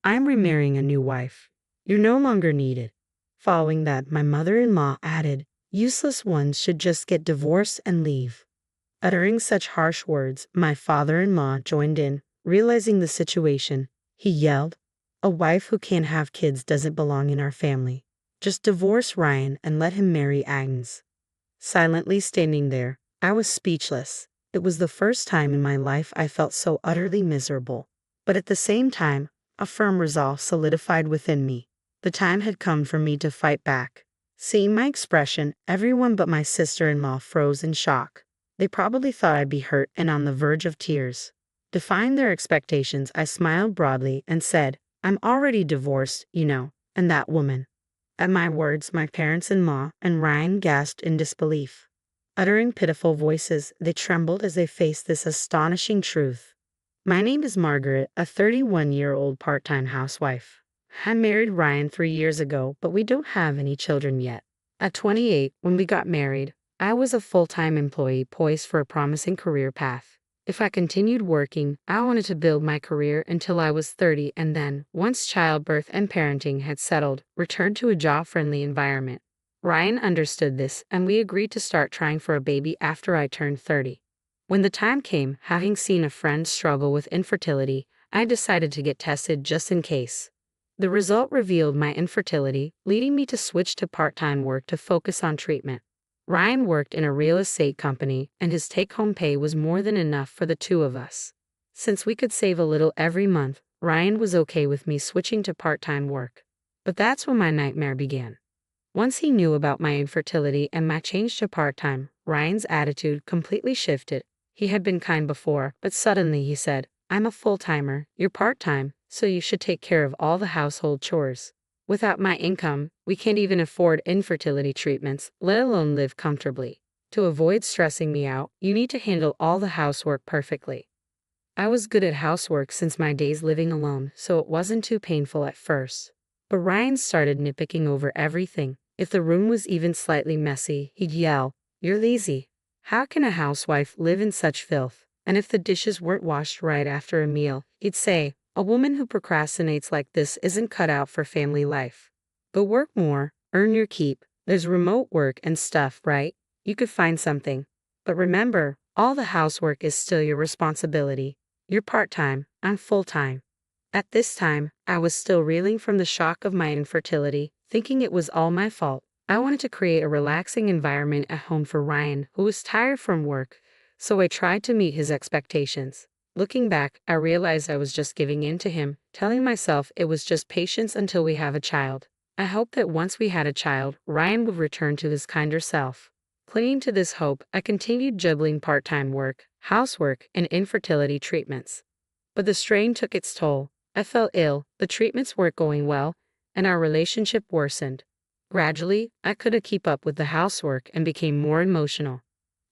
I'm remarrying a new wife. You're no longer needed." Following that, my mother-in-law added, "Useless ones should just get divorced and leave." Uttering such harsh words, my father-in-law joined in. Realizing the situation, he yelled, "A wife who can't have kids doesn't belong in our family. Just divorce Ryan and let him marry Agnes." Silently standing there, I was speechless. It was the first time in my life I felt so utterly miserable. But at the same time, a firm resolve solidified within me. The time had come for me to fight back. Seeing my expression, everyone but my sister-in-law froze in shock. They probably thought I'd be hurt and on the verge of tears. Defying their expectations, I smiled broadly and said, "I'm already divorced, you know, and that woman." At my words, my parents-in-law and Ryan gasped in disbelief. Uttering pitiful voices, they trembled as they faced this astonishing truth. My name is Margaret, a 31-year-old part-time housewife. I married Ryan 3 years ago, but we don't have any children yet. At 28, when we got married, I was a full-time employee poised for a promising career path. If I continued working, I wanted to build my career until I was 30 and then, once childbirth and parenting had settled, return to a job-friendly environment. Ryan understood this, and we agreed to start trying for a baby after I turned 30. When the time came, having seen a friend struggle with infertility, I decided to get tested just in case. The result revealed my infertility, leading me to switch to part-time work to focus on treatment. Ryan worked in a real estate company, and his take-home pay was more than enough for the two of us. Since we could save a little every month, Ryan was okay with me switching to part-time work. But that's when my nightmare began. Once he knew about my infertility and my change to part-time, Ryan's attitude completely shifted. He had been kind before, but suddenly he said, "I'm a full-timer, you're part-time, so you should take care of all the household chores. Without my income, we can't even afford infertility treatments, let alone live comfortably. To avoid stressing me out, you need to handle all the housework perfectly." I was good at housework since my days living alone, so it wasn't too painful at first. But Ryan started nitpicking over everything. If the room was even slightly messy, he'd yell, "You're lazy. How can a housewife live in such filth?" And if the dishes weren't washed right after a meal, he'd say, "A woman who procrastinates like this isn't cut out for family life. But work more, earn your keep. There's remote work and stuff, right? You could find something. But remember, all the housework is still your responsibility. You're part-time, I'm full-time." At this time, I was still reeling from the shock of my infertility, thinking it was all my fault. I wanted to create a relaxing environment at home for Ryan, who was tired from work, so I tried to meet his expectations. Looking back, I realized I was just giving in to him, telling myself it was just patience until we have a child. I hoped that once we had a child, Ryan would return to his kinder self. Clinging to this hope, I continued juggling part-time work, housework, and infertility treatments. But the strain took its toll. I fell ill, the treatments weren't going well, and our relationship worsened. Gradually, I couldn't keep up with the housework and became more emotional.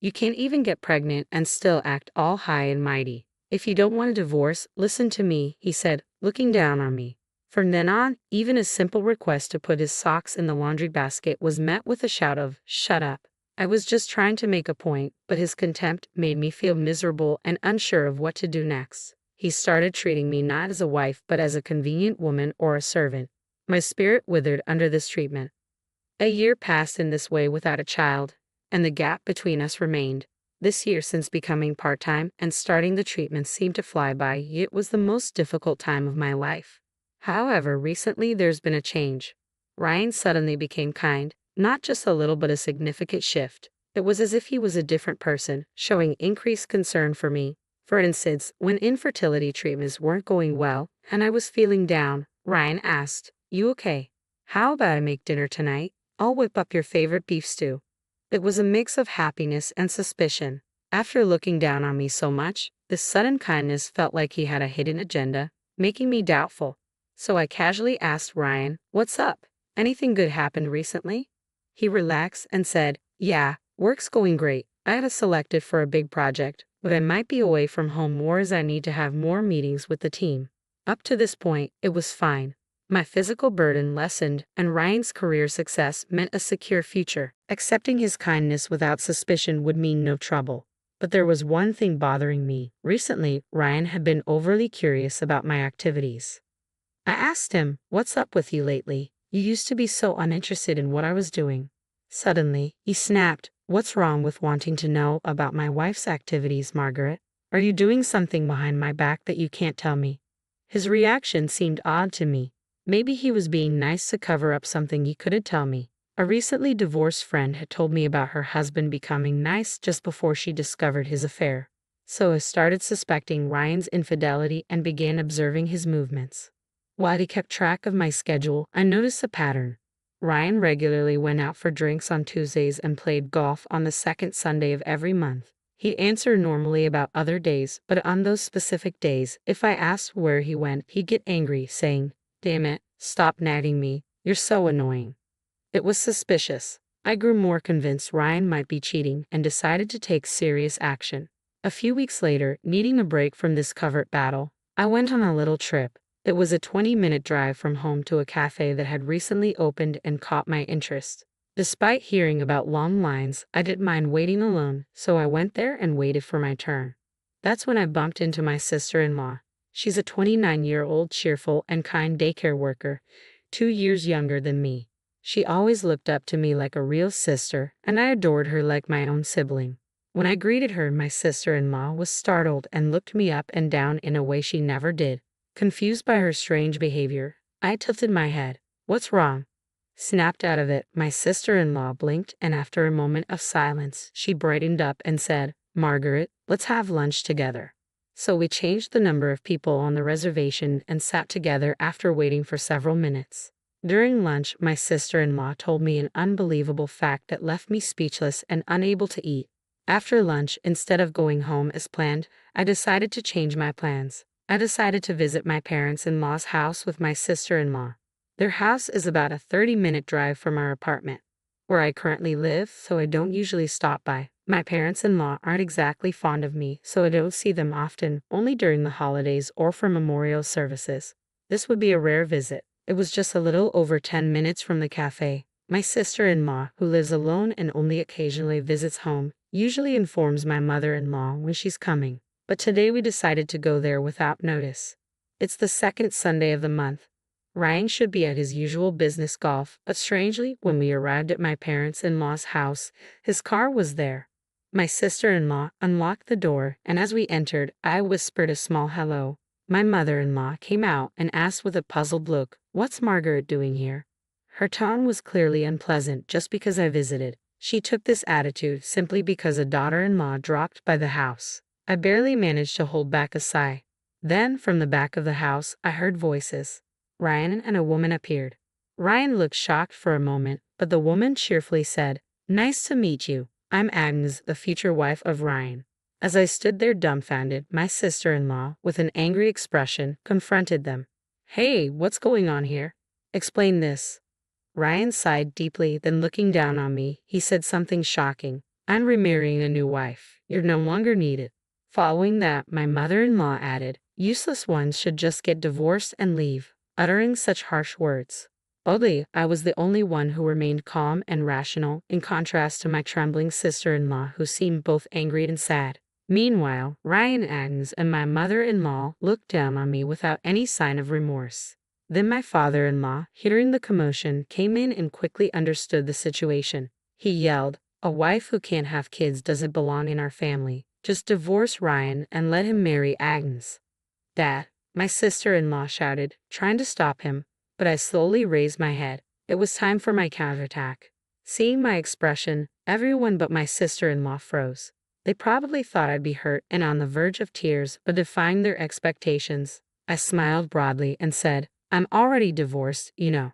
You can't even get pregnant and still act all high and mighty. "If you don't want a divorce, listen to me," he said, looking down on me. From then on, even a simple request to put his socks in the laundry basket was met with a shout of, "Shut up." I was just trying to make a point, but his contempt made me feel miserable and unsure of what to do next. He started treating me not as a wife but as a convenient woman or a servant. My spirit withered under this treatment. A year passed in this way without a child, and the gap between us remained. This year since becoming part-time and starting the treatment seemed to fly by. It was the most difficult time of my life. However, recently there's been a change. Ryan suddenly became kind, not just a little but a significant shift. It was as if he was a different person, showing increased concern for me. For instance, when infertility treatments weren't going well, and I was feeling down, Ryan asked, "You okay? How about I make dinner tonight? I'll whip up your favorite beef stew." It was a mix of happiness and suspicion. After looking down on me so much, this sudden kindness felt like he had a hidden agenda, making me doubtful. So I casually asked Ryan, "What's up? Anything good happened recently?" He relaxed and said, "Yeah, work's going great. I got selected for a big project, but I might be away from home more as I need to have more meetings with the team." Up to this point, it was fine. My physical burden lessened, and Ryan's career success meant a secure future. Accepting his kindness without suspicion would mean no trouble. But there was one thing bothering me. Recently, Ryan had been overly curious about my activities. I asked him, "What's up with you lately? You used to be so uninterested in what I was doing." Suddenly, he snapped, "What's wrong with wanting to know about my wife's activities, Margaret? Are you doing something behind my back that you can't tell me?" His reaction seemed odd to me. Maybe he was being nice to cover up something he couldn't tell me. A recently divorced friend had told me about her husband becoming nice just before she discovered his affair. So I started suspecting Ryan's infidelity and began observing his movements. While he kept track of my schedule, I noticed a pattern. Ryan regularly went out for drinks on Tuesdays and played golf on the second Sunday of every month. He'd answer normally about other days, but on those specific days, if I asked where he went, he'd get angry, saying, "Damn it, stop nagging me, you're so annoying." It was suspicious. I grew more convinced Ryan might be cheating and decided to take serious action. A few weeks later, needing a break from this covert battle, I went on a little trip. It was a 20-minute drive from home to a cafe that had recently opened and caught my interest. Despite hearing about long lines, I didn't mind waiting alone, so I went there and waited for my turn. That's when I bumped into my sister-in-law. She's a 29-year-old cheerful and kind daycare worker, 2 years younger than me. She always looked up to me like a real sister, and I adored her like my own sibling. When I greeted her, my sister-in-law was startled and looked me up and down in a way she never did. Confused by her strange behavior, I tilted my head. "What's wrong?" Snapped out of it, my sister-in-law blinked, and after a moment of silence, she brightened up and said, "Margaret, let's have lunch together." So we changed the number of people on the reservation and sat together after waiting for several minutes. During lunch, my sister-in-law told me an unbelievable fact that left me speechless and unable to eat. After lunch, instead of going home as planned, I decided to change my plans. I decided to visit my parents-in-law's house with my sister-in-law. Their house is about a 30-minute drive from our apartment, where I currently live, so I don't usually stop by. My parents-in-law aren't exactly fond of me, so I don't see them often, only during the holidays or for memorial services. This would be a rare visit. It was just a little over 10 minutes from the cafe. My sister-in-law, who lives alone and only occasionally visits home, usually informs my mother-in-law when she's coming. But today we decided to go there without notice. It's the second Sunday of the month. Ryan should be at his usual business golf, but strangely, when we arrived at my parents-in-law's house, his car was there. My sister-in-law unlocked the door, and as we entered, I whispered a small hello. My mother-in-law came out and asked with a puzzled look, "What's Margaret doing here?" Her tone was clearly unpleasant just because I visited. She took this attitude simply because a daughter-in-law dropped by the house. I barely managed to hold back a sigh. Then, from the back of the house, I heard voices. Ryan and a woman appeared. Ryan looked shocked for a moment, but the woman cheerfully said, "Nice to meet you. I'm Agnes, the future wife of Ryan." As I stood there dumbfounded, my sister-in-law, with an angry expression, confronted them. "Hey, what's going on here? Explain this." Ryan sighed deeply, then looking down on me, he said something shocking. "I'm remarrying a new wife. You're no longer needed." Following that, my mother-in-law added, "Useless ones should just get divorced and leave," uttering such harsh words. Oddly, I was the only one who remained calm and rational, in contrast to my trembling sister-in-law who seemed both angry and sad. Meanwhile, Ryan, Agnes, and my mother-in-law looked down on me without any sign of remorse. Then my father-in-law, hearing the commotion, came in and quickly understood the situation. He yelled, "A wife who can't have kids doesn't belong in our family. Just divorce Ryan and let him marry Agnes." "Dad," my sister-in-law shouted, trying to stop him, but I slowly raised my head. It was time for my counterattack. Seeing my expression, everyone but my sister-in-law froze. They probably thought I'd be hurt and on the verge of tears, but defying their expectations, I smiled broadly and said, "I'm already divorced, you know."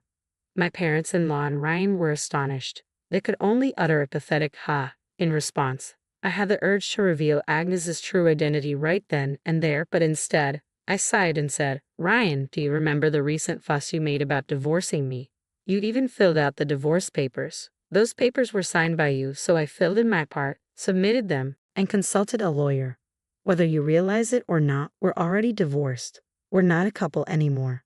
My parents-in-law and Ryan were astonished. They could only utter a pathetic "ha" in response. I had the urge to reveal Agnes's true identity right then and there, but instead, I sighed and said, "Ryan, do you remember the recent fuss you made about divorcing me? You even filled out the divorce papers. Those papers were signed by you, so I filled in my part, submitted them, and consulted a lawyer. Whether you realize it or not, we're already divorced. We're not a couple anymore."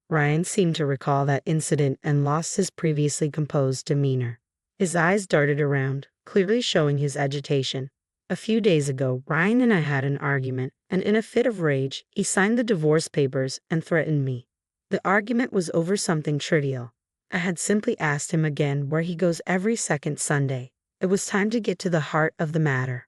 Ryan seemed to recall that incident and lost his previously composed demeanor. His eyes darted around, clearly showing his agitation. A few days ago, Ryan and I had an argument, and in a fit of rage, he signed the divorce papers and threatened me. The argument was over something trivial. I had simply asked him again where he goes every second Sunday. It was time to get to the heart of the matter.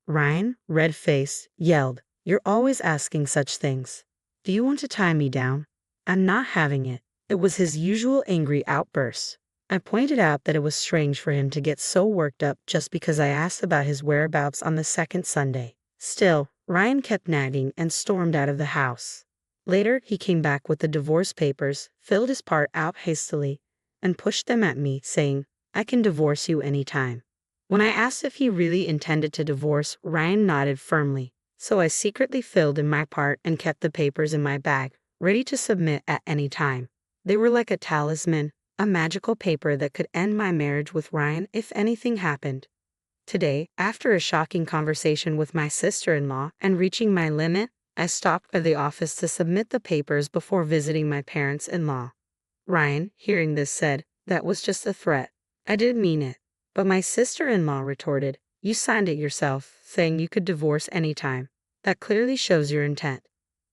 Ryan, red-faced, yelled, "You're always asking such things. Do you want to tie me down?" "I'm not having it." It was his usual angry outburst. I pointed out that it was strange for him to get so worked up just because I asked about his whereabouts on the second Sunday. Still, Ryan kept nagging and stormed out of the house. Later, he came back with the divorce papers, filled his part out hastily, and pushed them at me, saying, "I can divorce you anytime." When I asked if he really intended to divorce, Ryan nodded firmly, so I secretly filled in my part and kept the papers in my bag, ready to submit at any time. They were like a talisman, a magical paper that could end my marriage with Ryan if anything happened. Today, after a shocking conversation with my sister-in-law and reaching my limit, I stopped by the office to submit the papers before visiting my parents-in-law. Ryan, hearing this, said, "That was just a threat. I didn't mean it." But my sister-in-law retorted, "You signed it yourself, saying you could divorce anytime. That clearly shows your intent."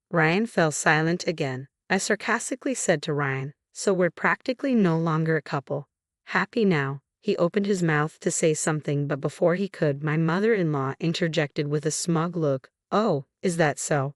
Ryan fell silent again. I sarcastically said to Ryan, "So we're practically no longer a couple." Happy now, he opened his mouth to say something, but before he could, my mother-in-law interjected with a smug look, "Oh, is that so?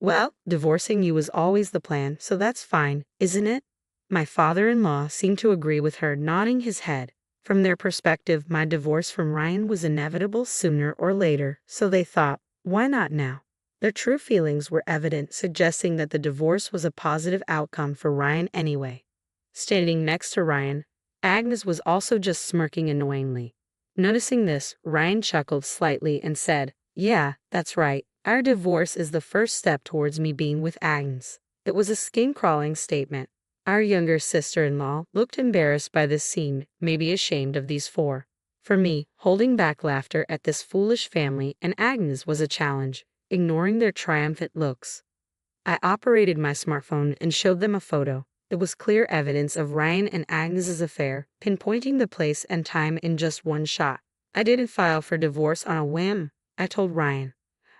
Well, divorcing you was always the plan, so that's fine, isn't it?" My father-in-law seemed to agree with her, nodding his head. From their perspective, my divorce from Ryan was inevitable sooner or later, so they thought, why not now? Their true feelings were evident, suggesting that the divorce was a positive outcome for Ryan anyway. Standing next to Ryan, Agnes was also just smirking annoyingly. Noticing this, Ryan chuckled slightly and said, "Yeah, that's right. Our divorce is the first step towards me being with Agnes." It was a skin-crawling statement. Our younger sister-in-law looked embarrassed by this scene, maybe ashamed of these four. For me, holding back laughter at this foolish family and Agnes was a challenge, ignoring their triumphant looks. I operated my smartphone and showed them a photo. It was clear evidence of Ryan and Agnes's affair, pinpointing the place and time in just one shot. "I didn't file for divorce on a whim," I told Ryan.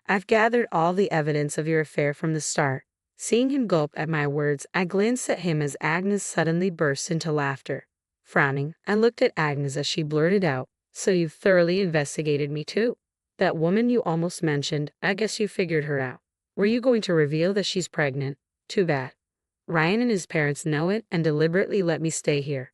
"I've gathered all the evidence of your affair from the start." Seeing him gulp at my words, I glanced at him as Agnes suddenly burst into laughter. Frowning, I looked at Agnes as she blurted out, "So you've thoroughly investigated me too? That woman you almost mentioned, I guess you figured her out. Were you going to reveal that she's pregnant? Too bad. Ryan and his parents know it and deliberately let me stay here."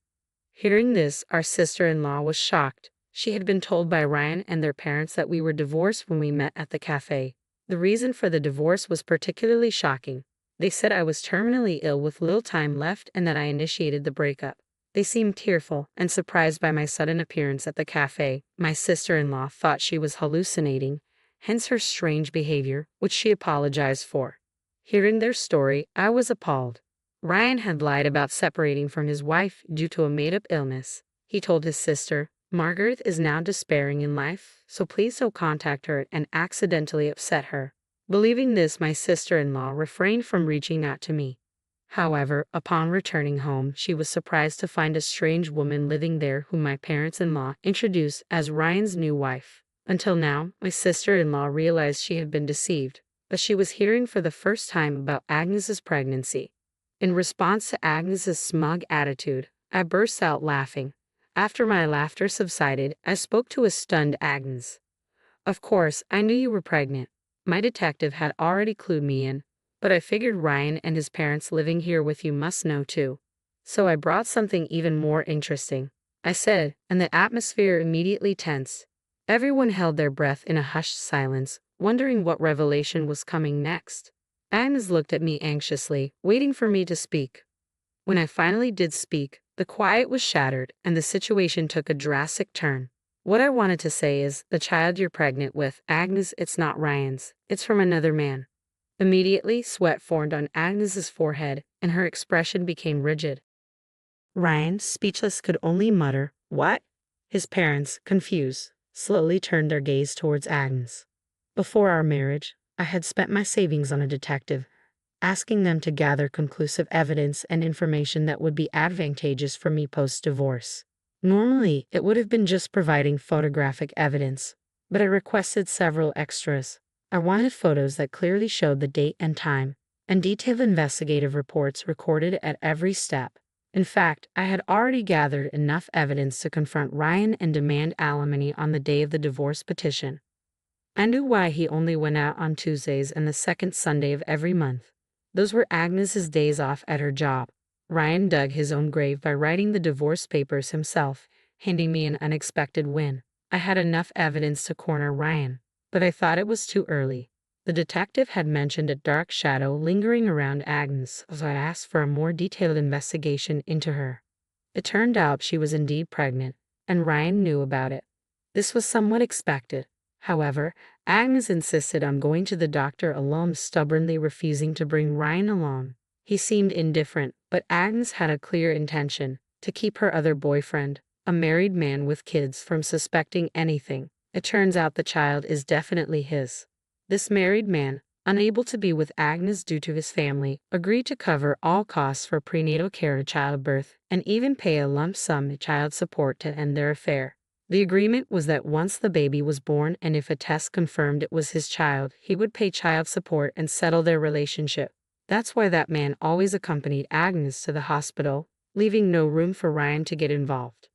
Hearing this, our sister-in-law was shocked. She had been told by Ryan and their parents that we were divorced when we met at the cafe. The reason for the divorce was particularly shocking. They said I was terminally ill with little time left and that I initiated the breakup. They seemed tearful and surprised by my sudden appearance at the cafe. My sister-in-law thought she was hallucinating, hence her strange behavior, which she apologized for. Hearing their story, I was appalled. Ryan had lied about separating from his wife due to a made-up illness. He told his sister, "Margaret is now despairing in life, so please don't contact her," and accidentally upset her. Believing this, my sister-in-law refrained from reaching out to me. However, upon returning home, she was surprised to find a strange woman living there whom my parents-in-law introduced as Ryan's new wife. Until now, my sister-in-law realized she had been deceived, but she was hearing for the first time about Agnes's pregnancy. In response to Agnes's smug attitude, I burst out laughing. After my laughter subsided, I spoke to a stunned Agnes. "Of course, I knew you were pregnant. My detective had already clued me in, but I figured Ryan and his parents living here with you must know too. So I brought something even more interesting," I said, and the atmosphere immediately tensed. Everyone held their breath in a hushed silence, wondering what revelation was coming next. Agnes looked at me anxiously, waiting for me to speak. When I finally did speak, the quiet was shattered and the situation took a drastic turn. "What I wanted to say is, the child you're pregnant with, Agnes, it's not Ryan's. It's from another man." Immediately, sweat formed on Agnes's forehead, and her expression became rigid. Ryan, speechless, could only mutter, "What?" His parents, confused, slowly turned their gaze towards Agnes. Before our marriage, I had spent my savings on a detective, asking them to gather conclusive evidence and information that would be advantageous for me post-divorce. Normally, it would have been just providing photographic evidence, but I requested several extras. I wanted photos that clearly showed the date and time, and detailed investigative reports recorded at every step. In fact, I had already gathered enough evidence to confront Ryan and demand alimony on the day of the divorce petition. I knew why he only went out on Tuesdays and the second Sunday of every month. Those were Agnes's days off at her job. Ryan dug his own grave by writing the divorce papers himself, handing me an unexpected win. I had enough evidence to corner Ryan, but I thought it was too early. The detective had mentioned a dark shadow lingering around Agnes, so I asked for a more detailed investigation into her. It turned out she was indeed pregnant, and Ryan knew about it. This was somewhat expected. However, Agnes insisted on going to the doctor alone, stubbornly refusing to bring Ryan along. He seemed indifferent, but Agnes had a clear intention: to keep her other boyfriend, a married man with kids, from suspecting anything. It turns out the child is definitely his. This married man, unable to be with Agnes due to his family, agreed to cover all costs for prenatal care and childbirth, and even pay a lump sum in child support to end their affair. The agreement was that once the baby was born and if a test confirmed it was his child, he would pay child support and settle their relationship. That's why that man always accompanied Agnes to the hospital, leaving no room for Ryan to get involved.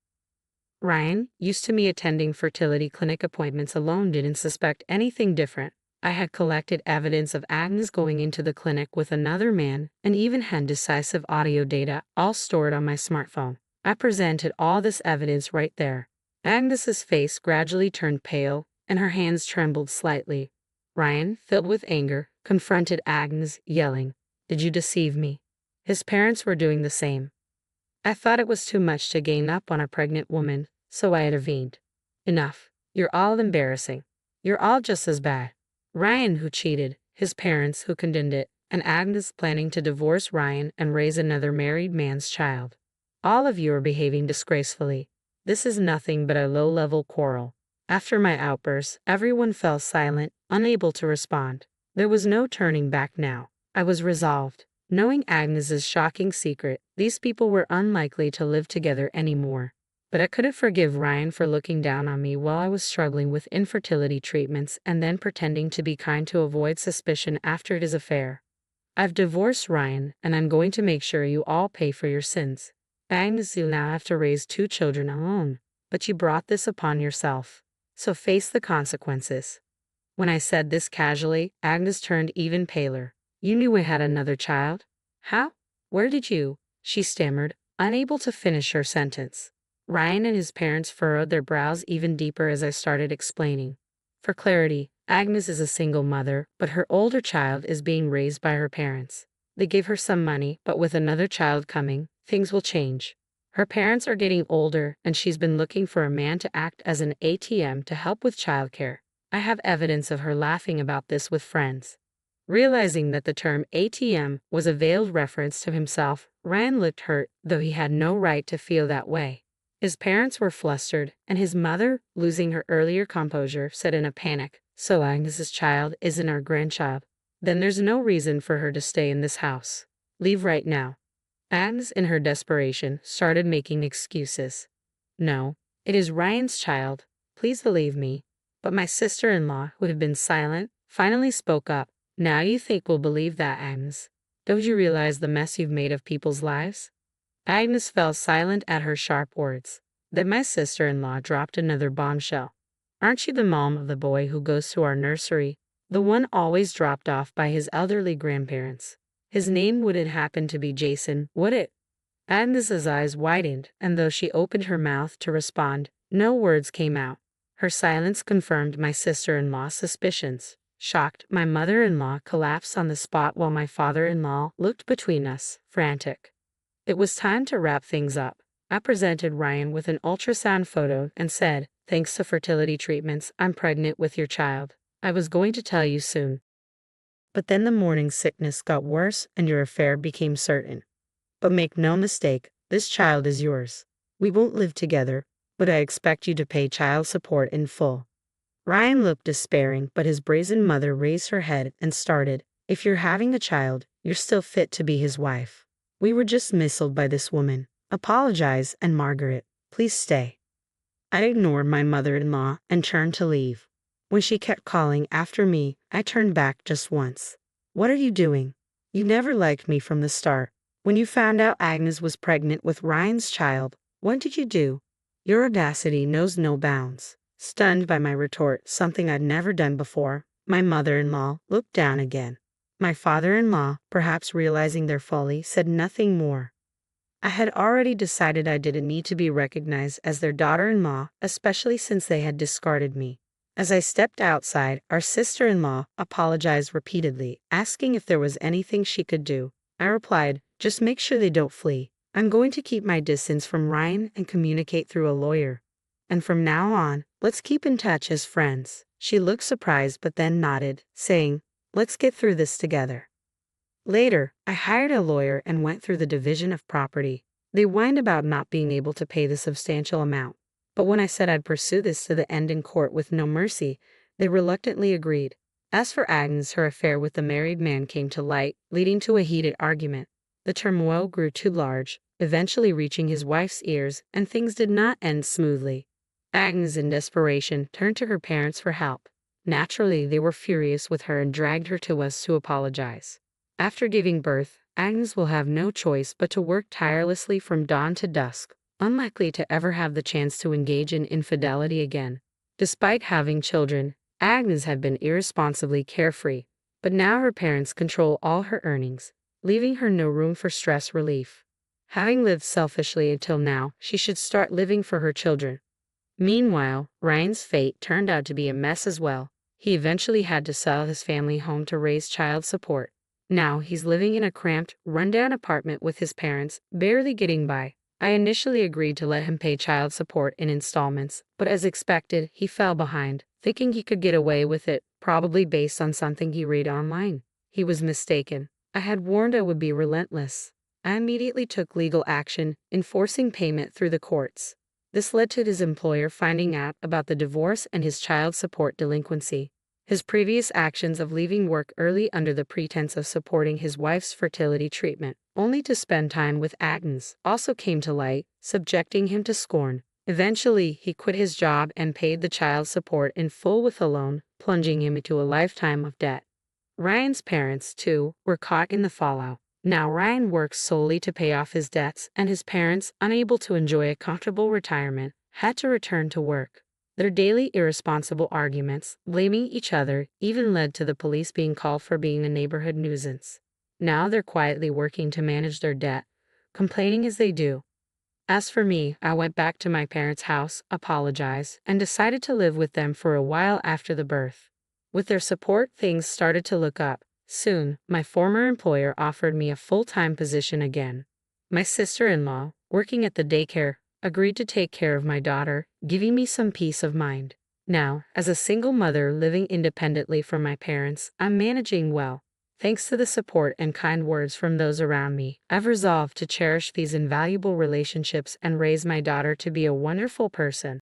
Ryan, used to me attending fertility clinic appointments alone, didn't suspect anything different. I had collected evidence of Agnes going into the clinic with another man, and even had decisive audio data, all stored on my smartphone. I presented all this evidence right there. Agnes's face gradually turned pale, and her hands trembled slightly. Ryan, filled with anger, confronted Agnes, yelling, "Did you deceive me?" His parents were doing the same. I thought it was too much to gain up on a pregnant woman, so I intervened. "Enough. You're all embarrassing. You're all just as bad." Ryan, who cheated, his parents, who condoned it, and Agnes planning to divorce Ryan and raise another married man's child. All of you are behaving disgracefully. This is nothing but a low-level quarrel. After my outburst, everyone fell silent, unable to respond. There was no turning back now. I was resolved. Knowing Agnes's shocking secret, these people were unlikely to live together anymore. But I couldn't forgive Ryan for looking down on me while I was struggling with infertility treatments and then pretending to be kind to avoid suspicion after his affair. I've divorced Ryan, and I'm going to make sure you all pay for your sins. Agnes, you now have to raise 2 children alone, but you brought this upon yourself. So face the consequences. When I said this casually, Agnes turned even paler. "You knew I had another child?" "How? Where did you?" she stammered, unable to finish her sentence. Ryan and his parents furrowed their brows even deeper as I started explaining. For clarity, Agnes is a single mother, but her older child is being raised by her parents. They gave her some money, but with another child coming, things will change. Her parents are getting older, and she's been looking for a man to act as an ATM to help with childcare. I have evidence of her laughing about this with friends. Realizing that the term ATM was a veiled reference to himself, Ryan looked hurt, though he had no right to feel that way. His parents were flustered, and his mother, losing her earlier composure, said in a panic, "So Agnes's child isn't our grandchild? Then there's no reason for her to stay in this house. Leave right now." Agnes, in her desperation, started making excuses. "No, it is Ryan's child. Please believe me." But my sister-in-law, who had been silent, finally spoke up. "Now you think we'll believe that, Agnes? Don't you realize the mess you've made of people's lives?" Agnes fell silent at her sharp words. Then my sister-in-law dropped another bombshell. "Aren't you the mom of the boy who goes to our nursery? The one always dropped off by his elderly grandparents. His name wouldn't happen to be Jason, would it?" Agnes's eyes widened, and though she opened her mouth to respond, no words came out. Her silence confirmed my sister-in-law's suspicions. Shocked, my mother-in-law collapsed on the spot while my father-in-law looked between us, frantic. It was time to wrap things up. I presented Ryan with an ultrasound photo and said, "Thanks to fertility treatments, I'm pregnant with your child. I was going to tell you soon. But then the morning sickness got worse and your affair became certain. But make no mistake, this child is yours. We won't live together, but I expect you to pay child support in full." Ryan looked despairing, but his brazen mother raised her head and started, "If you're having a child, you're still fit to be his wife. We were just misled by this woman. Apologize, and Margaret, please stay." I ignored my mother-in-law and turned to leave. When she kept calling after me, I turned back just once. "What are you doing? You never liked me from the start. When you found out Agnes was pregnant with Ryan's child, what did you do? Your audacity knows no bounds. Stunned by my retort, something I'd never done before, my mother-in-law looked down again. My father-in-law, perhaps realizing their folly, said nothing more. I had already decided I didn't need to be recognized as their daughter-in-law, especially since they had discarded me. As I stepped outside, our sister-in-law apologized repeatedly, asking if there was anything she could do. I replied, just make sure they don't flee. I'm going to keep my distance from Ryan and communicate through a lawyer. And from now on, let's keep in touch as friends. She looked surprised but then nodded, saying, let's get through this together. Later, I hired a lawyer and went through the division of property. They whined about not being able to pay the substantial amount. But when I said I'd pursue this to the end in court with no mercy, they reluctantly agreed. As for Agnes, her affair with the married man came to light, leading to a heated argument. The turmoil grew too large, eventually reaching his wife's ears, and things did not end smoothly. Agnes, in desperation, turned to her parents for help. Naturally, they were furious with her and dragged her to us to apologize. After giving birth, Agnes will have no choice but to work tirelessly from dawn to dusk, unlikely to ever have the chance to engage in infidelity again. Despite having children, Agnes had been irresponsibly carefree, but now her parents control all her earnings, leaving her no room for stress relief. Having lived selfishly until now, she should start living for her children. Meanwhile, Ryan's fate turned out to be a mess as well. He eventually had to sell his family home to raise child support. Now he's living in a cramped, rundown apartment with his parents, barely getting by. I initially agreed to let him pay child support in installments, but as expected, he fell behind, thinking he could get away with it, probably based on something he read online. He was mistaken. I had warned I would be relentless. I immediately took legal action, enforcing payment through the courts. This led to his employer finding out about the divorce and his child support delinquency. His previous actions of leaving work early under the pretense of supporting his wife's fertility treatment, only to spend time with Agnes, also came to light, subjecting him to scorn. Eventually, he quit his job and paid the child support in full with a loan, plunging him into a lifetime of debt. Ryan's parents, too, were caught in the fallout. Now Ryan works solely to pay off his debts, and his parents, unable to enjoy a comfortable retirement, had to return to work. Their daily irresponsible arguments, blaming each other, even led to the police being called for being a neighborhood nuisance. Now they're quietly working to manage their debt, complaining as they do. As for me, I went back to my parents' house, apologized, and decided to live with them for a while after the birth. With their support, things started to look up. Soon, my former employer offered me a full-time position again. My sister-in-law, working at the daycare, agreed to take care of my daughter, giving me some peace of mind. Now, as a single mother living independently from my parents, I'm managing well. Thanks to the support and kind words from those around me, I've resolved to cherish these invaluable relationships and raise my daughter to be a wonderful person.